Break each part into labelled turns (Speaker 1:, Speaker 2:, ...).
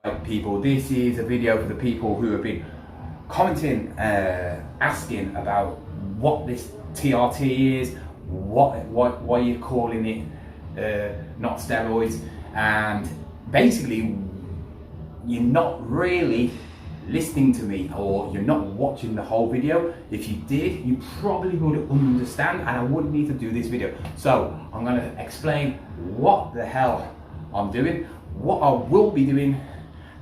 Speaker 1: Right, people, this is a video for the people who have been commenting, asking about what this TRT is, why you're calling it not steroids, and basically you're not really listening to me, or you're not watching the whole video. If you did, you probably would understand, and I wouldn't need to do this video. So I'm going to explain what the hell I'm doing, what I will be doing,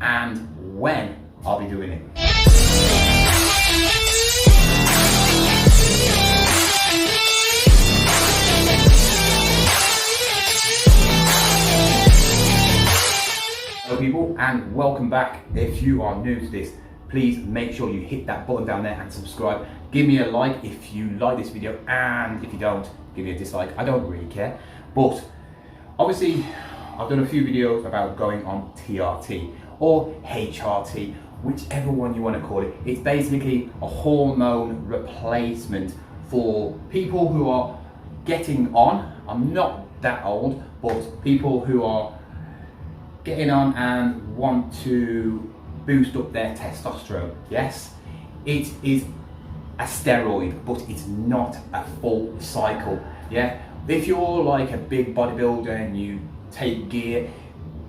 Speaker 1: and when I'll be doing it. Hello people, and welcome back. If you are new to this, please make sure you hit that button down there and subscribe. Give me a like if you like this video, and if you don't, give me a dislike. I don't really care. But obviously I've done a few videos about going on TRT or HRT, whichever one you want to call it. It's basically a hormone replacement for people who are getting on. I'm not that old, but people who are getting on and want to boost up their testosterone. Yes, it is a steroid, but it's not a full cycle. Yeah, if you're like a big bodybuilder and you take gear,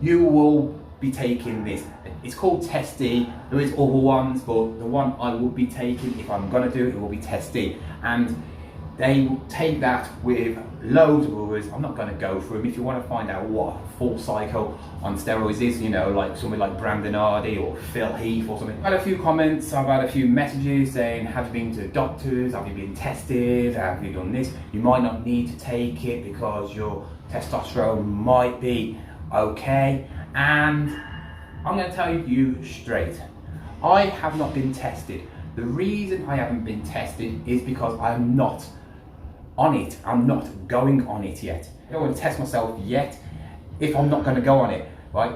Speaker 1: you will be taking this. It's called Test D. There is other ones, but the one I will be taking, if I'm gonna do it, it will be Test D. And they will take that with loads of others. I'm not gonna go through them. If you wanna find out what a full cycle on steroids is, you know, like somebody like Brandon Hardy or Phil Heath or something. I've had a few comments, I've had a few messages saying, have you been to doctors? Have you been tested? Have you done this? You might not need to take it because your testosterone might be okay. And I'm going to tell you straight, I have not been tested. The reason I haven't been tested is because I'm not on it. I'm not going on it yet. I don't want to test myself yet if I'm not going to go on it, right?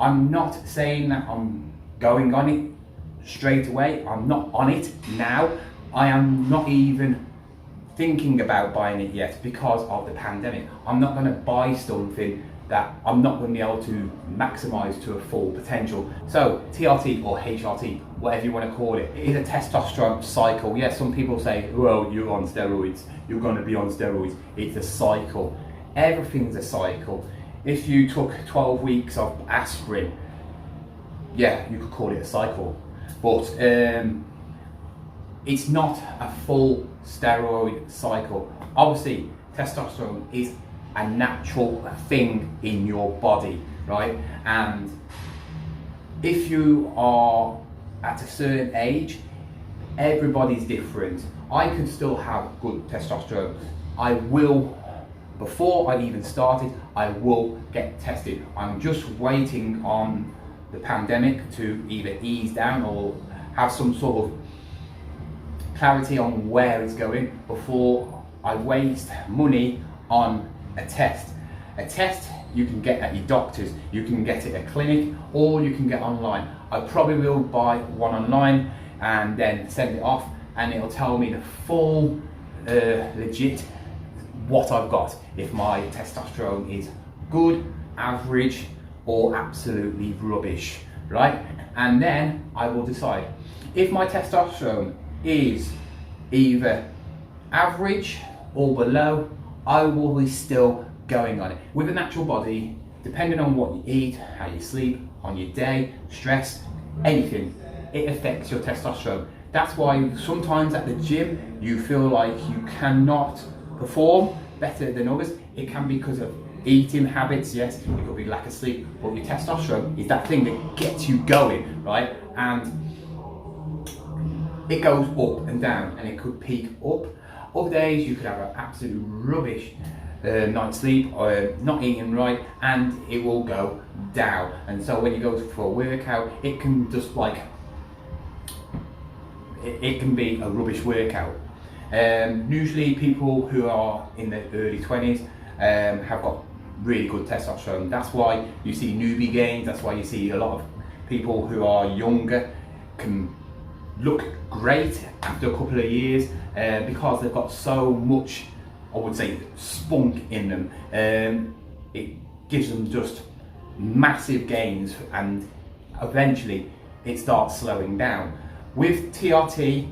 Speaker 1: I'm not saying that I'm going on it straight away. I'm not on it now. I am not even thinking about buying it yet because of the pandemic. I'm not going to buy something that I'm not going to be able to maximize to a full potential. So TRT or HRT, whatever you want to call it, is a testosterone cycle. Yes, some people say, well, you're on steroids, you're going to be on steroids. It's a cycle. Everything's a cycle. If you took 12 weeks of aspirin, yeah, you could call it a cycle. But it's not a full steroid cycle. Obviously, testosterone is a natural thing in your body, right? And if you are at a certain age, everybody's different. I can still have good testosterone. I will, before I even started, I will get tested. I'm just waiting on the pandemic to either ease down or have some sort of clarity on where it's going before I waste money on a test. A test you can get at your doctor's, you can get it at a clinic, or you can get online. I probably will buy one online and then send it off, and it'll tell me the full legit what I've got, if my testosterone is good, average, or absolutely rubbish, right? And then I will decide if my testosterone is either average or below. I will be still going on it. With a natural body, depending on what you eat, how you sleep, on your day, stress, anything, it affects your testosterone. That's why sometimes at the gym you feel like you cannot perform better than others. It can be because of eating habits, yes, it could be lack of sleep, but your testosterone is that thing that gets you going, right? And it goes up and down, and it could peak up. Other days you could have an absolute rubbish night's sleep, or not eating right, and it will go down. And so when you go for a workout, it can just like, it can be a rubbish workout. Usually people who are in their early 20s have got really good testosterone. That's why you see newbie gains, that's why you see a lot of people who are younger can look great after a couple of years because they've got so much, I would say, spunk in them. It gives them just massive gains, and eventually it starts slowing down. With TRT,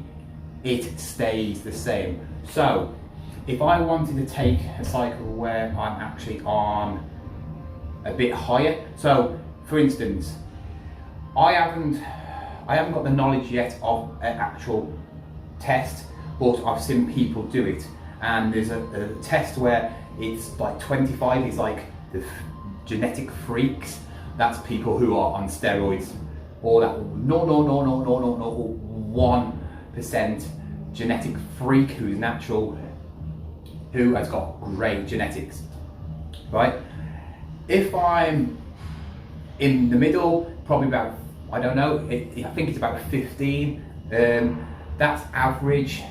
Speaker 1: it stays the same. So if I wanted to take a cycle where I'm actually on a bit higher, so for instance, I haven't got the knowledge yet of an actual test, but I've seen people do it, and there's a test where it's like 25 is like the genetic freaks. That's people who are on steroids, or that 1% genetic freak who's natural, who has got great genetics, right? If I'm in the middle, probably about, I don't know, I think it's about 15. That's average.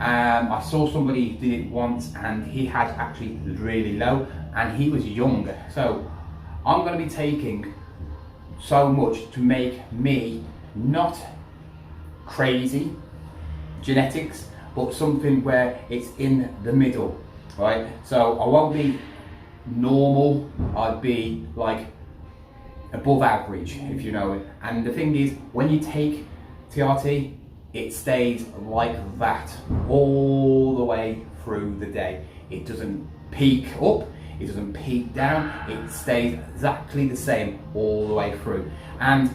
Speaker 1: I saw somebody did it once and he had actually really low, and he was younger. So I'm going to be taking so much to make me not crazy genetics, but something where it's in the middle, right? So I won't be normal, I'd be like above average, if you know it. And the thing is, when you take TRT, it stays like that all the way through the day. It doesn't peak up, it doesn't peak down, it stays exactly the same all the way through. And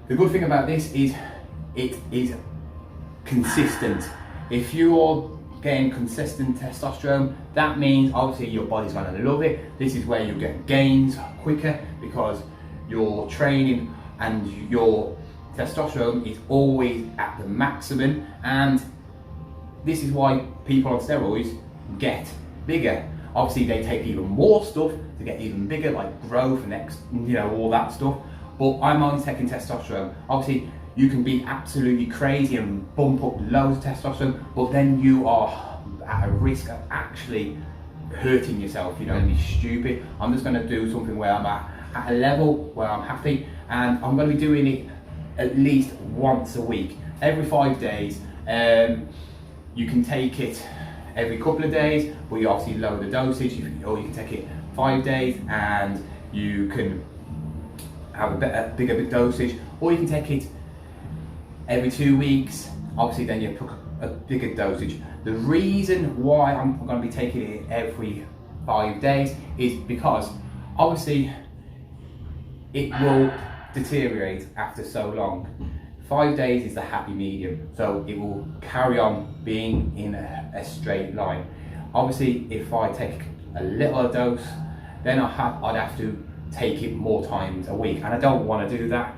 Speaker 1: the good thing about this is it is consistent. If you're getting consistent testosterone, that means obviously your body's going to love it. This is where you get gains quicker because you're training and your testosterone is always at the maximum, and this is why people on steroids get bigger. Obviously they take even more stuff to get even bigger, like growth and all that stuff, but I'm only taking testosterone. Obviously you can be absolutely crazy and bump up loads of testosterone, but then you are at a risk of actually hurting yourself, and be stupid. I'm just going to do something where I'm at a level where I'm happy, and I'm going to be doing it at least once a week, every 5 days. You can take it every couple of days, but you obviously lower the dosage, or you can take it 5 days and you can have a bigger dosage, or you can take it every 2 weeks. Obviously then you put a bigger dosage. The reason why I'm going to be taking it every 5 days is because obviously it will deteriorate after so long. 5 days is the happy medium, so it will carry on being in a straight line. Obviously if I take a little dose, then I'd have to take it more times a week, and I don't want to do that.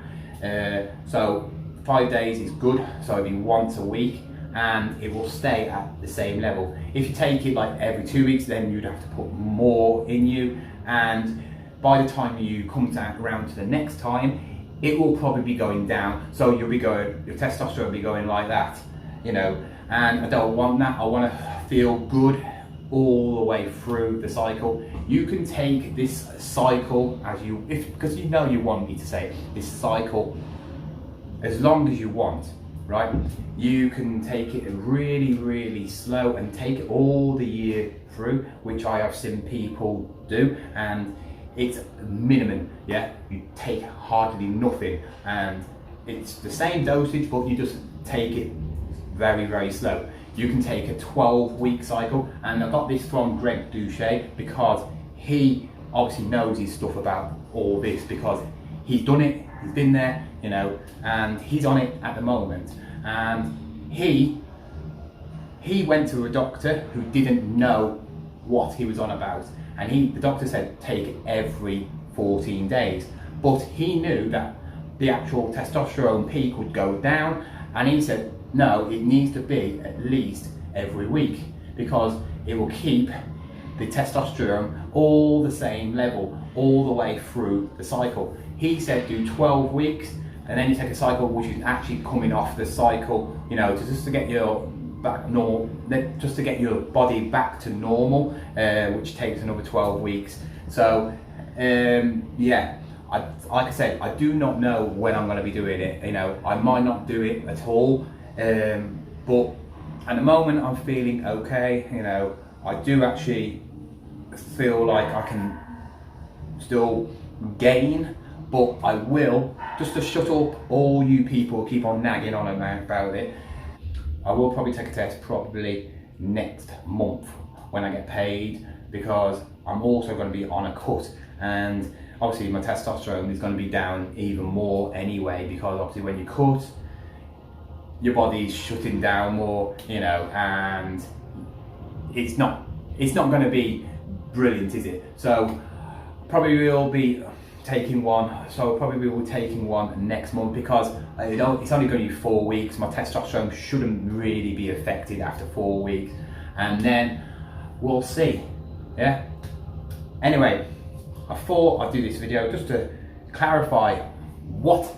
Speaker 1: So 5 days is good, so it'll be once a week, and it will stay at the same level. If you take it like every 2 weeks, then you'd have to put more in you, and by the time you come around to the next time, it will probably be going down. So your testosterone will be going like that, and I don't want that. I want to feel good all the way through the cycle. You can take this cycle because you want me to say this cycle as long as you want, right? You can take it really, really slow and take it all the year through, which I have seen people do, and it's minimum, you take hardly nothing, and it's the same dosage, but you just take it very, very slow. You can take a 12-week cycle, and I got this from Greg Doucette because he obviously knows his stuff about all this, because he's done it, he's been there, and he's on it at the moment. And he went to a doctor who didn't know what he was on about, and the doctor said take it every 14 days, but he knew that the actual testosterone peak would go down, and he said no, it needs to be at least every week, because it will keep the testosterone all the same level all the way through the cycle. He said do 12 weeks, and then you take a cycle which is actually coming off the cycle, just to get your just to get your body back to normal, which takes another 12 weeks. So like I said, I do not know when I'm going to be doing it. I might not do it at all, but at the moment I'm feeling okay. I do actually feel like I can still gain, but I will, just to shut up all you people who keep on nagging on about it, I will probably take a test probably next month when I get paid, because I'm also going to be on a cut, and obviously my testosterone is going to be down even more anyway, because obviously when you cut, your body's shutting down more, you know, and it's not going to be brilliant, is it? So probably will be taking one, next month, because it's only going to be 4 weeks. My testosterone shouldn't really be affected after 4 weeks, and then we'll see. Yeah, anyway, I thought I'd do this video just to clarify what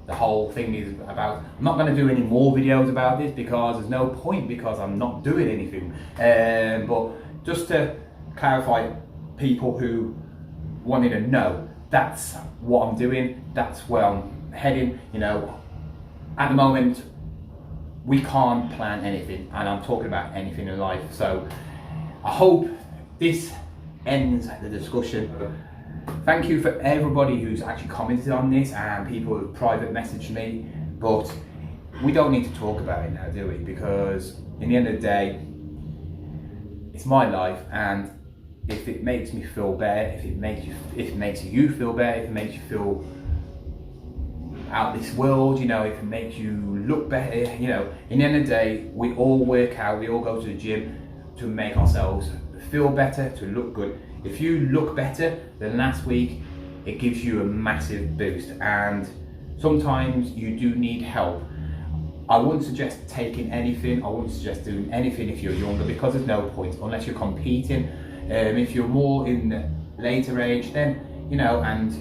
Speaker 1: the whole thing is about. I'm not going to do any more videos about this because there's no point, because I'm not doing anything, but just to clarify, people who wanted to know, that's what I'm doing, that's where I'm heading. You know, at the moment we can't plan anything, and I'm talking about anything in life, so I hope this ends the discussion. Thank you for everybody who's actually commented on this and people who private messaged me, but we don't need to talk about it now, do we? Because in the end of the day, it's my life, and if it makes me feel better, if it makes you feel better, if it makes you feel out this world, you know, if it makes you look better, you know, in the end of the day, we all work out, we all go to the gym to make ourselves feel better, to look good. If you look better than last week, it gives you a massive boost, and sometimes you do need help. I wouldn't suggest taking anything, I wouldn't suggest doing anything if you're younger, because there's no point unless you're competing. If you're more in the later age, then, you know, and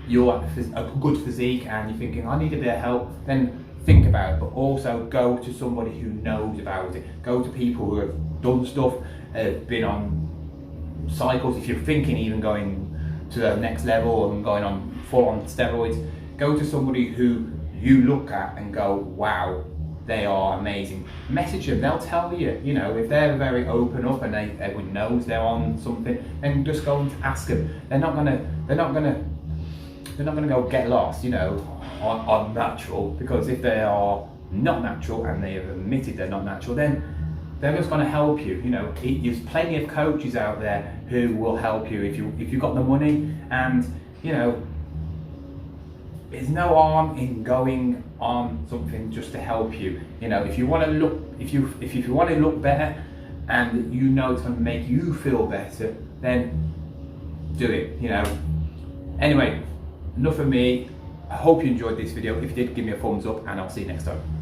Speaker 1: you're a good physique and you're thinking, I need a bit of help, then think about it, but also go to somebody who knows about it. Go to people who have done stuff, been on cycles. If you're thinking even going to the next level and going on full on steroids, go to somebody who you look at and go, wow, they are amazing. Message them, they'll tell you, you know, if they're very open up and everyone knows they're on something, then just go and ask them. They're not gonna go get lost, you know, on natural, because if they are not natural and they have admitted they're not natural, then they're just going to help you. You know, there's plenty of coaches out there who will help you if you've got the money, and you know, there's no harm in going on something just to help you. You know, if you want to look, if you want to look better, and you know it's going to make you feel better, then do it. You know. Anyway, enough of me. I hope you enjoyed this video. If you did, give me a thumbs up, and I'll see you next time.